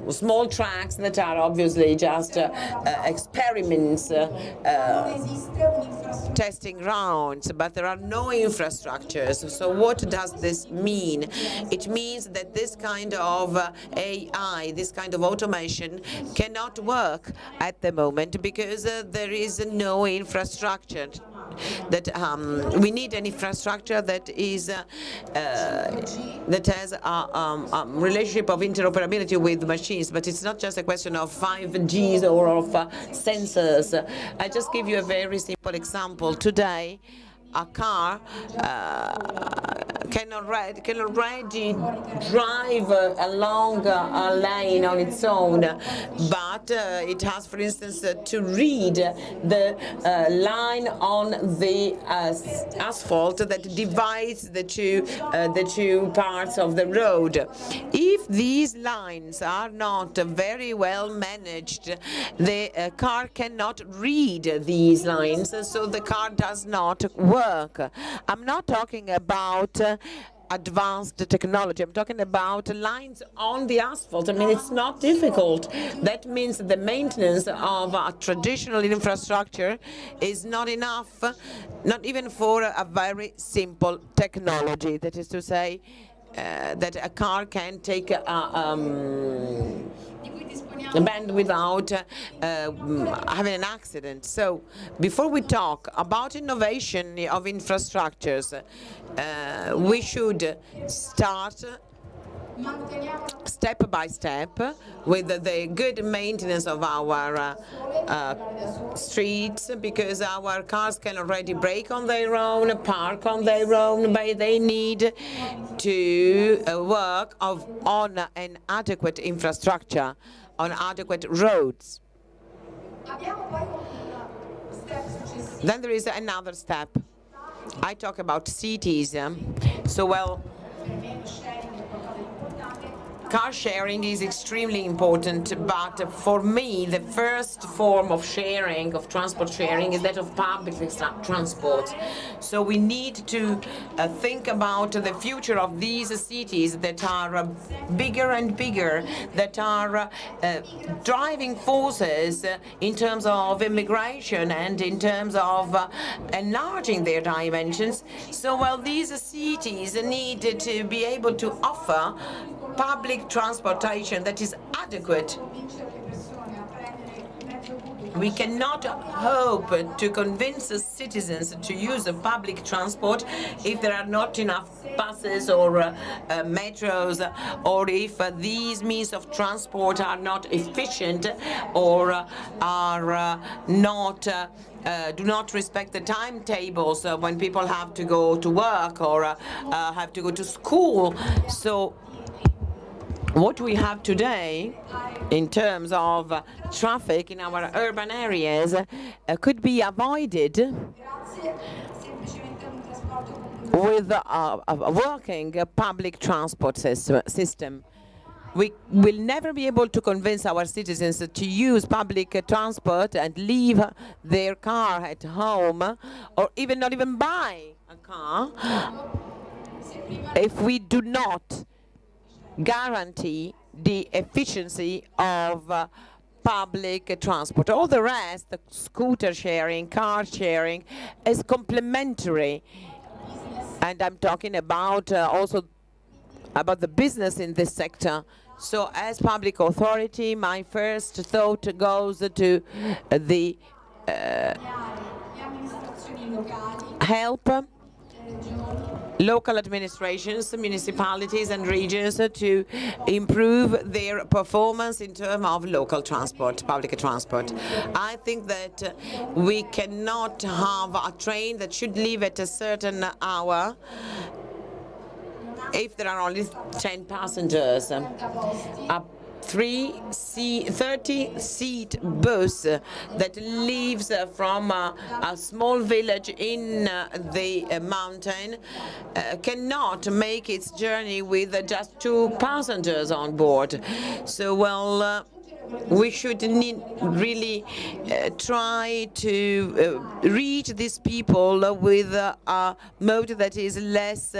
small tracks that are obviously just experiments, testing grounds, but there are no infrastructures. So what does this mean? It means that this kind of AI, this kind of automation cannot work at the moment because there is no infrastructure. That we need an infrastructure that is that has a relationship of interoperability with machines, but it's not just a question of 5Gs or of sensors. I just give you a very simple example. Today, a car can already drive along a lane on its own, but it has, for instance, to read the line on the asphalt that divides the two parts of the road. If these lines are not very well managed, the car cannot read these lines, so the car does not work. I'm not talking about advanced technology. I'm talking about lines on the asphalt. I mean, it's not difficult. That means the maintenance of a traditional infrastructure is not enough, not even for a very simple technology. That is to say, that a car can take a bend without having an accident. So before we talk about innovation of infrastructures, we should start step by step with the good maintenance of our streets, because our cars can already brake on their own, park on their own, but they need to work on an adequate infrastructure, on adequate roads. Then there is another step. I talk about cities. Car sharing is extremely important, but for me, the first form of sharing, of transport sharing, is that of public transport. So we need to think about the future of these cities that are bigger and bigger, that are driving forces in terms of immigration and in terms of enlarging their dimensions. So, these cities need to be able to offer public transportation that is adequate. We cannot hope to convince the citizens to use the public transport if there are not enough buses or metros, or if these means of transport are not efficient or are not do not respect the timetables when people have to go to work or have to go to school. So what we have today in terms of traffic in our urban areas could be avoided with a working public transport system. We will never be able to convince our citizens to use public transport and leave their car at home, or not even buy a car, if we do not guarantee the efficiency of public transport. All the rest, the scooter sharing, car sharing, is complementary. And I'm talking about also about the business in this sector. So as public authority, my first thought goes to the help local administrations, municipalities and regions to improve their performance in terms of local transport, public transport. I think that we cannot have a train that should leave at a certain hour if there are only 10 passengers. A 30-seat bus that leaves from a small village in the mountain cannot make its journey with just 2 passengers on board. So, we should really try to reach these people with a mode that is less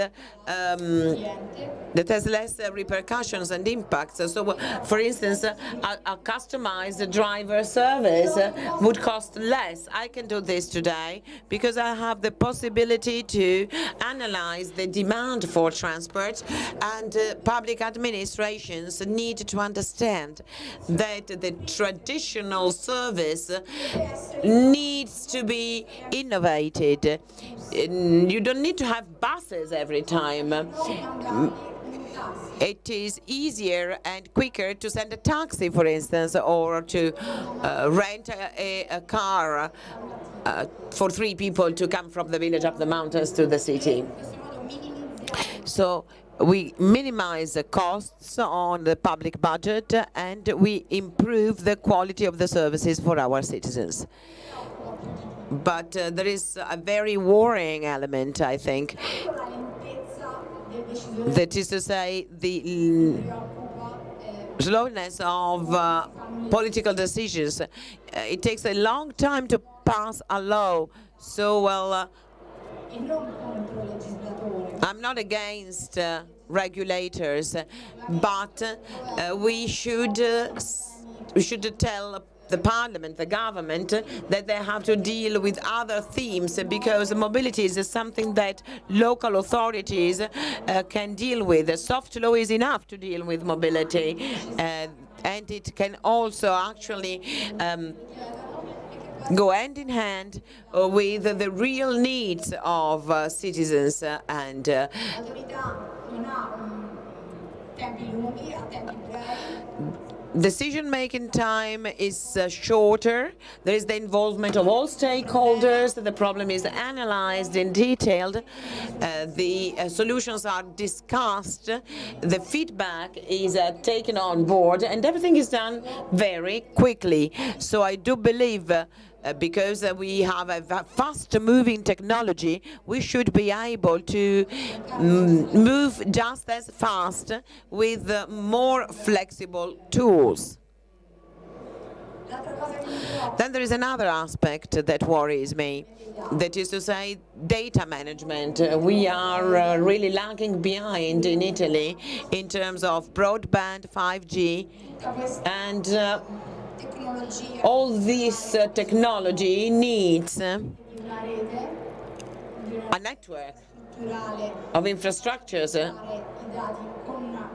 that has less repercussions and impacts. So, for instance, a customized driver service would cost less. I can do this today because I have the possibility to analyze the demand for transport, and public administrations need to understand that the traditional service needs to be innovated. You don't need to have buses every time. It is easier and quicker to send a taxi, for instance, or to rent a car for 3 people to come from the village up the mountains to the city. So we minimize the costs on the public budget, and we improve the quality of the services for our citizens. But there is a very worrying element, I think. That is to say, the slowness of political decisions. It takes a long time to pass a law. So, well, I'm not against regulators, but we should tell the parliament, the government, that they have to deal with other themes, because mobility is something that local authorities can deal with. Soft law is enough to deal with mobility, and it can also actually go hand in hand with the real needs of citizens and decision-making time is shorter. There is the involvement of all stakeholders. The problem is analyzed in detail. The solutions are discussed. The feedback is taken on board, and everything is done very quickly. So I do believe because we have a fast-moving technology, we should be able to move just as fast with more flexible tools. Then there is another aspect that worries me, that is to say, data management. We are really lagging behind in Italy in terms of broadband, 5G, and all this technology needs a network of infrastructures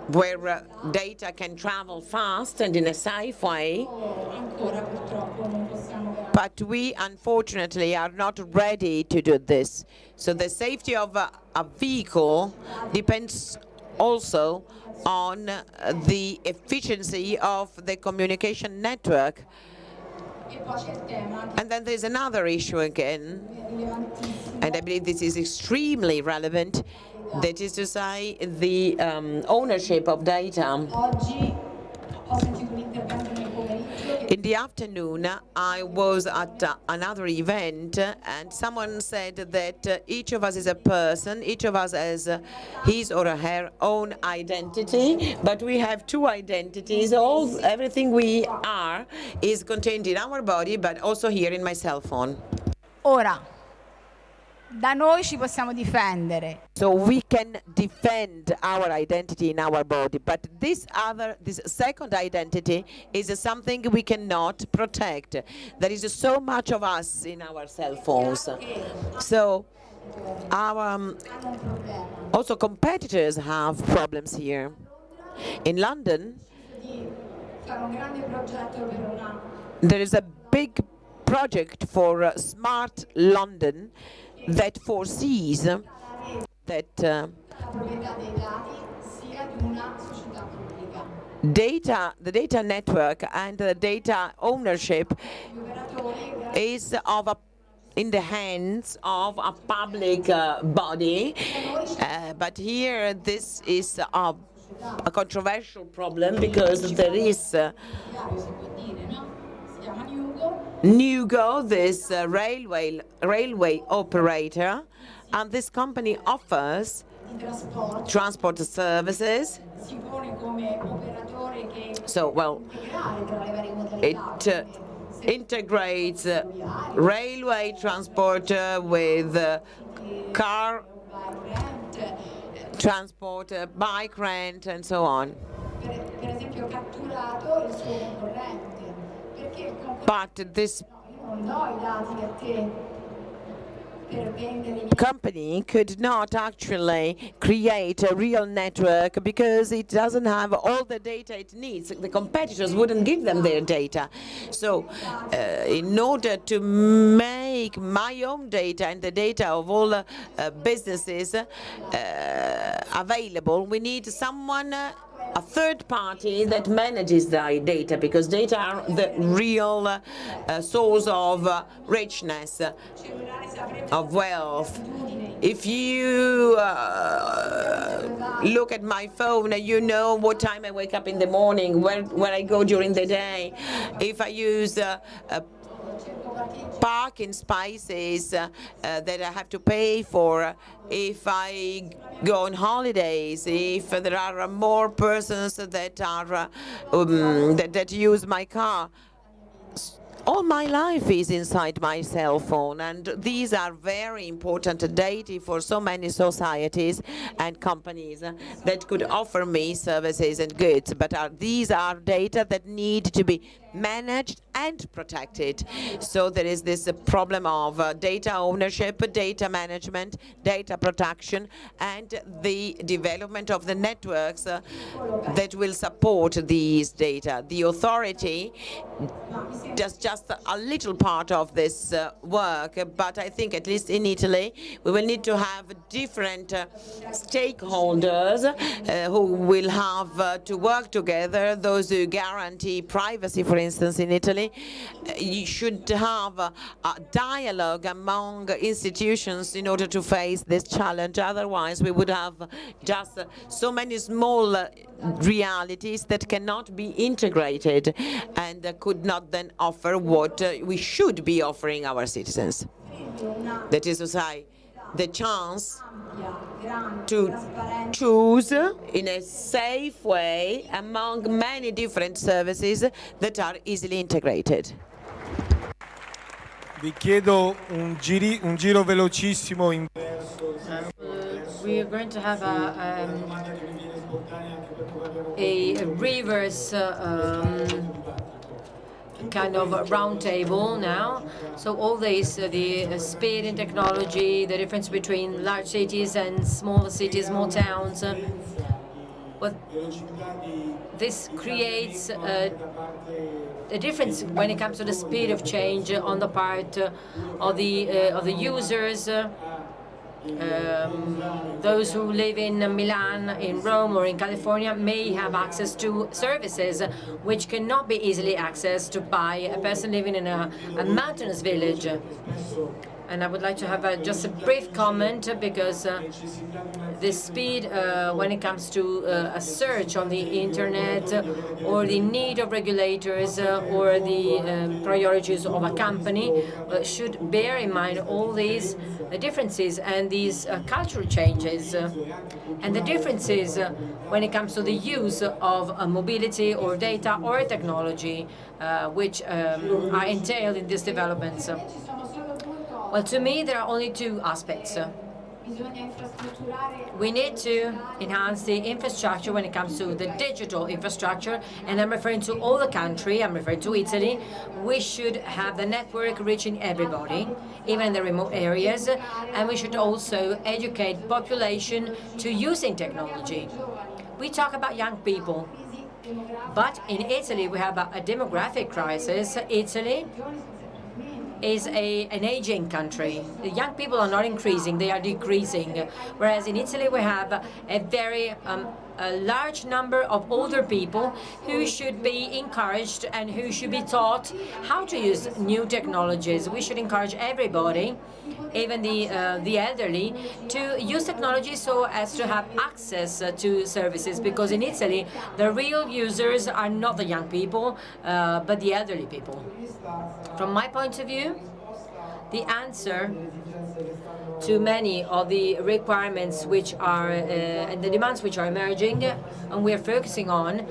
where data can travel fast and in a safe way. But we, unfortunately, are not ready to do this. So the safety of a vehicle depends also on the efficiency of the communication network. And then there's another issue again, and I believe this is extremely relevant, that is to say, the ownership of data. In the afternoon, I was at another event, and someone said that each of us is a person, each of us has his or her own identity, but we have 2 identities. Everything we are is contained in our body, but also here in my cell phone. Ora, da noi ci possiamo difendere. So we can defend our identity in our body, but this second identity is something we cannot protect. There is so much of us in our cell phones. So our also competitors have problems here. In London, there is a big project for Smart London that foresees that the data network and the data ownership is in the hands of a public body, but here this is a controversial problem because there is Nugo, this railway operator, and this company offers transport services. So, well, it integrates railway transport with car transport, bike rent, and so on. But this company could not actually create a real network because it doesn't have all the data it needs. The competitors wouldn't give them their data. So in order to make my own data and the data of all businesses available, we need someone, a third party that manages the data, because data are the real source of richness, of wealth. If you look at my phone, you know what time I wake up in the morning, where I go during the day. If I use parking spaces that I have to pay for, if I go on holidays, if there are more persons that are that use my car. All my life is inside my cell phone, and these are very important data for so many societies and companies that could offer me services and goods. But these are data that need to be managed and protected. So there is this problem of data ownership, data management, data protection, and the development of the networks that will support these data. The authority does just a little part of this work, but I think at least in Italy we will need to have different stakeholders who will have to work together, those who guarantee privacy, for instance, in Italy. You should have a dialogue among institutions in order to face this challenge. Otherwise, we would have just so many small realities that cannot be integrated and could not then offer what we should be offering our citizens. That is to say, the chance to choose in a safe way among many different services that are easily integrated. Vi chiedo un giro velocissimo in We are going to have a reverse kind of round table now. So all this, the speed in technology, the difference between large cities and small cities, small towns. But this creates a difference when it comes to the speed of change on the part of the users. Those who live in Milan, in Rome, or in California may have access to services which cannot be easily accessed by a person living in a mountainous village. And I would like to have just a brief comment, because the speed when it comes to a search on the internet, or the need of regulators, or the priorities of a company should bear in mind all these differences and these cultural changes and the differences when it comes to the use of mobility or data or technology which are entailed in these developments. Well, to me, there are only two aspects. We need to enhance the infrastructure when it comes to the digital infrastructure, and I'm referring to all the country, I'm referring to Italy. We should have the network reaching everybody, even in the remote areas, and we should also educate population to using technology. We talk about young people, but in Italy we have a demographic crisis. Italy is an aging country. The young people are not increasing, they are decreasing. Whereas in Italy we have a very a large number of older people who should be encouraged and who should be taught how to use new technologies. We should encourage everybody, even the elderly, to use technology so as to have access to services, because in Italy the real users are not the young people but the elderly people. From my point of view, the answer to many of the requirements which are and the demands which are emerging and we are focusing on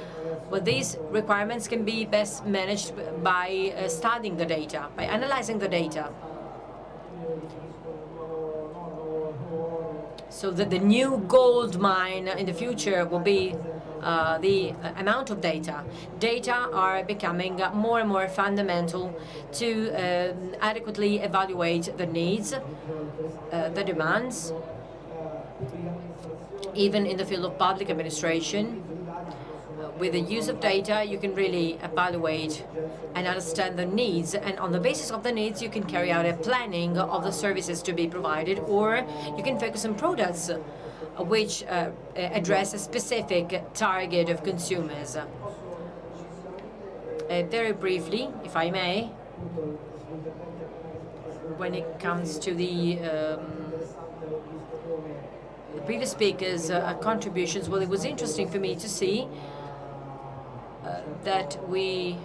Well, these requirements can be best managed by studying the data, by analyzing the data. So that the new gold mine in the future will be the amount of data. Data are becoming more and more fundamental to adequately evaluate the needs, the demands, even in the field of public administration. With the use of data, you can really evaluate and understand the needs, and on the basis of the needs, you can carry out a planning of the services to be provided, or you can focus on products which address a specific target of consumers. Very briefly, if I may, when it comes to the previous speakers' contributions, well, it was interesting for me to see that we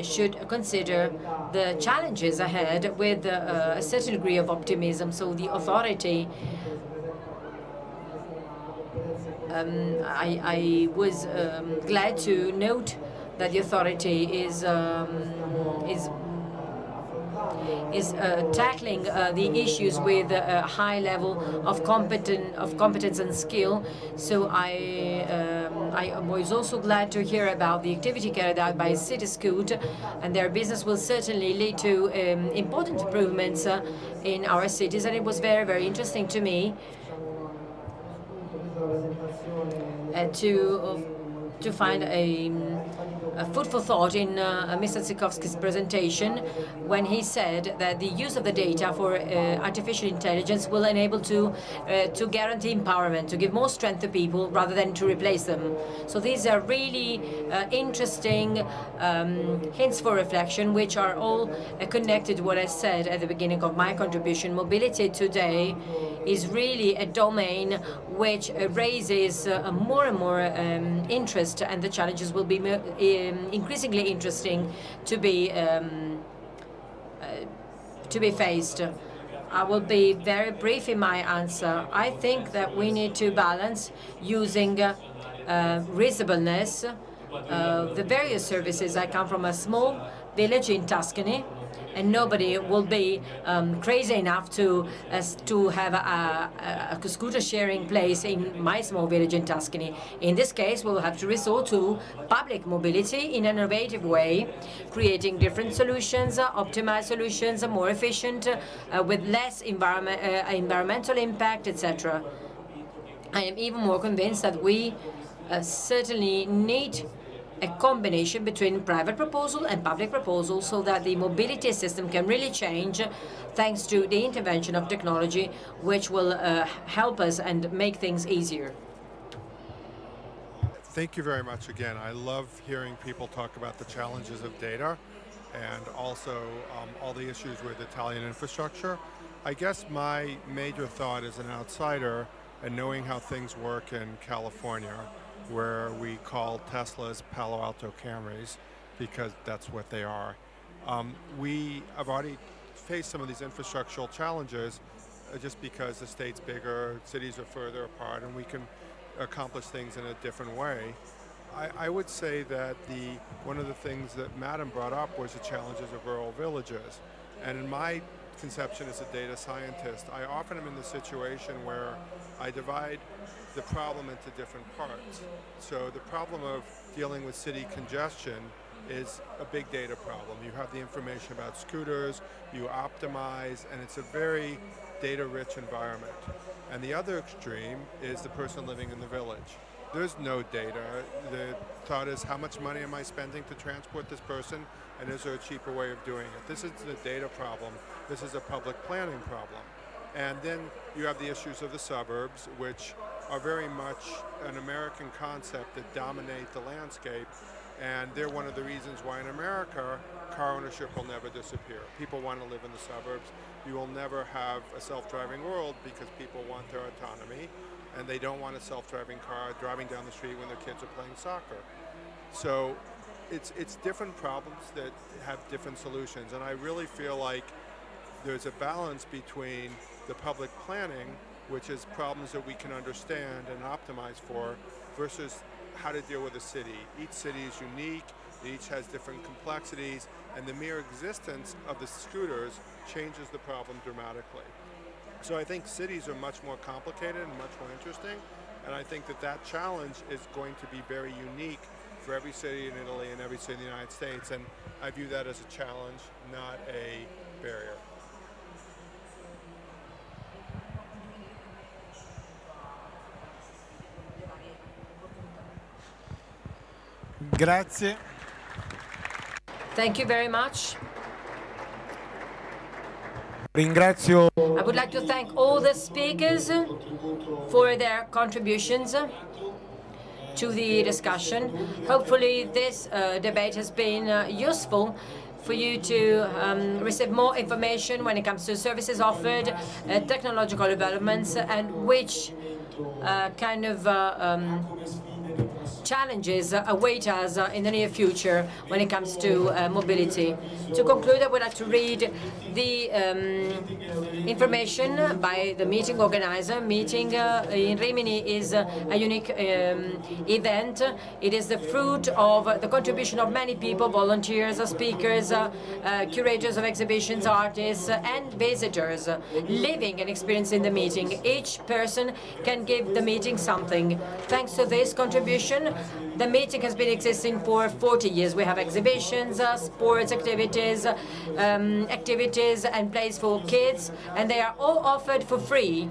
should consider the challenges ahead with a certain degree of optimism. So the authority, I was glad to note that the authority is tackling the issues with a high level of competence and skill. So I was also glad to hear about the activity carried out by Cityscoot, and their business will certainly lead to important improvements in our cities. And it was very, very interesting to me to find a food for thought in Mr. Tikofsky's presentation, when he said that the use of the data for artificial intelligence will enable to guarantee empowerment, to give more strength to people rather than to replace them. So these are really interesting hints for reflection, which are all connected to what I said at the beginning of my contribution. Mobility today is really a domain which raises more and more interest, and the challenges will be increasingly interesting to be faced. I will be very brief in my answer. I think that we need to balance using reasonableness the various services. I come from a small village in Tuscany, and nobody will be crazy enough to have a scooter sharing place in my small village in Tuscany. In this case, we will have to resort to public mobility in an innovative way, creating different solutions, optimized solutions, more efficient, with less environmental impact, etc. I am even more convinced that we certainly need a combination between private proposal and public proposal, so that the mobility system can really change thanks to the intervention of technology, which will help us and make things easier. Thank you very much again. I love hearing people talk about the challenges of data and also all the issues with Italian infrastructure. I guess my major thought as an outsider, and knowing how things work in California, where we call Teslas Palo Alto Camrys, because that's what they are. We have already faced some of these infrastructural challenges just because the state's bigger, cities are further apart, and we can accomplish things in a different way. I would say that one of the things that Madam brought up was the challenges of rural villages. And in my conception as a data scientist, I often am in the situation where I divide the problem into different parts. So the problem of dealing with city congestion is a big data problem. You have the information about scooters, you optimize, and it's a very data-rich environment. And the other extreme is the person living in the village. There's no data. The thought is, how much money am I spending to transport this person, and is there a cheaper way of doing it? This is the data problem. This is a public planning problem. And then you have the issues of the suburbs, which are very much an American concept that dominate the landscape. And they're one of the reasons why in America, car ownership will never disappear. People want to live in the suburbs. You will never have a self-driving world because people want their autonomy, and they don't want a self-driving car driving down the street when their kids are playing soccer. So it's different problems that have different solutions. And I really feel like there's a balance between the public planning, which is problems that we can understand and optimize for, versus how to deal with a city. Each city is unique, each has different complexities, and the mere existence of the scooters changes the problem dramatically. So I think cities are much more complicated and much more interesting, and I think that that challenge is going to be very unique for every city in Italy and every city in the United States, and I view that as a challenge, not a barrier. Grazie. Thank you very much. Ringrazio I would like to thank all the speakers for their contributions to the discussion. Hopefully this debate has been useful for you to receive more information when it comes to services offered, technological developments, and which kind of challenges await us in the near future when it comes to mobility. To conclude, I would like to read the information by the meeting organizer. Meeting in Rimini is a unique event. It is the fruit of the contribution of many people, volunteers, speakers, curators of exhibitions, artists, and visitors living and experiencing the meeting. Each person can give the meeting something. Thanks to this contribution, the meeting has been existing for 40 years. We have exhibitions, sports activities, activities and plays for kids, and they are all offered for free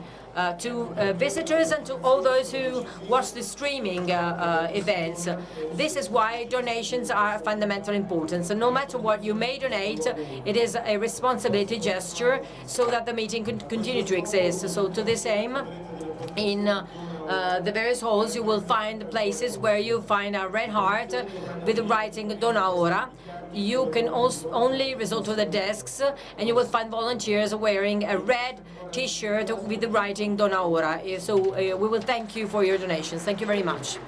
to visitors and to all those who watch the streaming events. This is why donations are of fundamental importance. And no matter what you may donate, it is a responsibility gesture so that the meeting can continue to exist. So to this aim, in the various halls you will find places where you find a red heart with the writing Dona Ora. You can also only resort to the desks, and you will find volunteers wearing a red t-shirt with the writing Dona Ora. So we will thank you for your donations. Thank you very much.